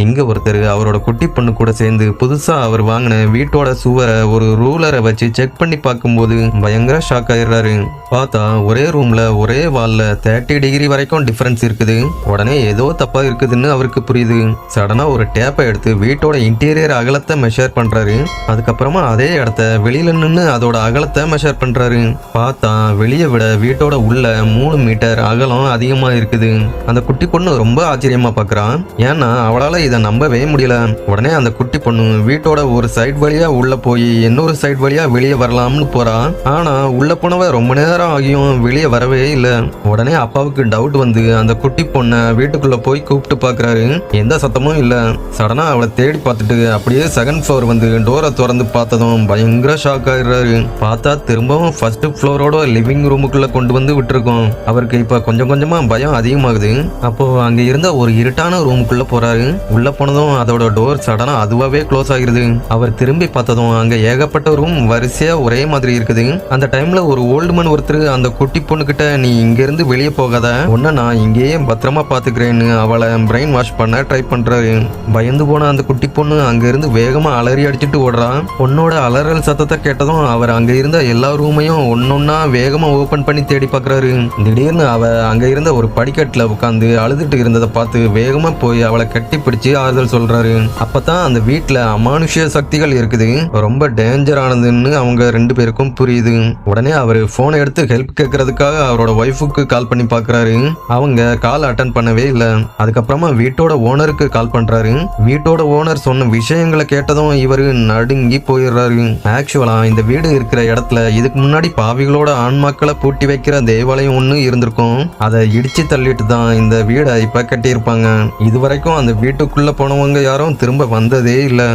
இங்க ஒருத்தர் அவரோட குட்டி பொண்ணு கூட சேர்ந்து புதுசா அவர் வாங்கின வீட்டோட சுவரை ஒரு ரூலரை வச்சு செக் பண்ணி பார்க்கும்போது பயங்கர ஷாக் ஆயிடுறாரு. பார்த்தா ஒரே ரூம்ல ஒரே வால்ல 30 டிகிரி வரைக்கும் டிஃபரன்ஸ் இருக்குது. உடனே ஏதோ தப்பா இருக்குதுன்னு அவருக்கு புரியுது. சடனா ஒரு டேப்பை எடுத்து வீட்டோட இன்டீரியர் அகலத்தை மெஷர் பண்றாரு. அதுக்கப்புறமா அதே இடத்த வெளியில நின்று அதோட அகலத்தை மெஷர் பண்றாரு. பார்த்தா வெளியே விட வீட்டோட உள்ள 3 மீட்டர் அகலம் அதிகமா இருக்குது. அந்த குட்டி பொண்ணு ரொம்ப ஆச்சரியமா பாக்குறான். ஏன்னா அவளால இதை நம்பவே முடியல. உடனே அந்த குட்டி பொண்ணு வீட்டோட ஒரு சைடு வழியா உள்ள போய் இன்னொரு சைடு வழியா வெளியே வரலாம்னு போறா. ஆனா உள்ள போனவ ரொம்ப நேரம் ஆகியும் வெளியே வரவே இல்லை. உடனே அப்பாவுக்கு டவுட் வந்து அந்த குட்டி பொண்ணை வீட்டுக்குள்ள போய் கூப்பிட்டு பாக்குறாரு. எந்த சத்தமும் இல்ல. சடனா அவளை தேடி பார்த்துட்டு அப்படியே செகண்ட் ஃப்ளோர் வந்து டோரை திறந்து பார்த்ததும் பயங்கர ஷாக் ஆயிடுறாரு. பார்த்தா திரும்பவும் ஃபர்ஸ்ட் ஃப்ளோரோட லிவிங் ரூமுக்குள்ள கொண்டு வந்து விட்டுருக்கோம். அவருக்கு இப்ப கொஞ்சம் கொஞ்சமா பயம் அதிகமாகுது. அப்போ அங்க இருந்த ஒரு இருட்டான ரூமுக்குள்ள போறாரு. உள்ள போனதும் அதோட டோர் சடனா அதுவாவே க்ளோஸ் ஆகிருது. அவர் திரும்பி பார்த்ததும் அங்க ஏகப்பட்ட ரூம் வரிசையா ஒரே மாதிரி இருக்குது. அந்த டைம்ல ஒரு ஓல்டு மேன் ஒருத்தர் அந்த குட்டி பொண்ணு கிட்ட நீ இங்க இருந்து வெளியே போகாத, உன்ன நான் இங்கேயே பத்திரமா பாத்துக்கிறேன்னு அவளை பிரெயின் வாஷ் பண்ண ட்ரை பண்றாரு. பயந்து போன அந்த குட்டி பொண்ணு அங்க இருந்து வேகமா அலறி அடிச்சுட்டு ஓடுறா. பொண்ணோட அலறல் சத்தத்தை கேட்டதும் அவர் அங்க இருந்த எல்லா ரூமையும் ஒன்னொன்னா வேகமா ஓபன் பண்ணி தேடி பாக்குறாரு. திடீர்னு அவ அங்க இருந்த ஒரு படிக்கட்டுல உட்காந்து அழுதுட்டு இருந்ததை பார்த்து வேகமா போய் அவளை கட்டி பிடிச்சு ஆறுதல் சொல்றாரு. அப்பதான் அந்த வீட்டுல அமானுஷ்ய சக்திகள் இருக்குது, ரொம்ப டேஞ்சரானதுன்னு அவங்க 2 பேருக்கும் புரியுது. உடனே அவரு போனை எடுத்து ஹெல்ப் கேட்கறதுக்காக அவரோட ஒய்ஃபுக்கு கால் பண்ணி பாக்குறாரு. அவங்க கால் அட்டன் பண்ணவே இல்லை. அதுக்கப்புறமா வீட்டோட ஓனருக்கு கால் பண்றாரு. வீட்டோட ஓனர் சொன்ன விஷயங்களை கேட்டதும் இவரு நடுங்கி போயிடுறாரு. ஆக்சுவலா இந்த வீடு இருக்கிற இடத்துல இதுக்கு முன்னாடி பாவிகளோட ஆன்மாக்களை பூட்டி வைக்கிற தேவாலயம் ஒண்ணு இருந்திருக்கும். அதை இடிச்சு தள்ளிட்டு தான் இந்த வீடை இப்ப கட்டியிருப்பாங்க. இதுவரைக்கும் அந்த வீட்டுக்குள்ள போனவங்க யாரும் திரும்ப வந்ததே இல்லை.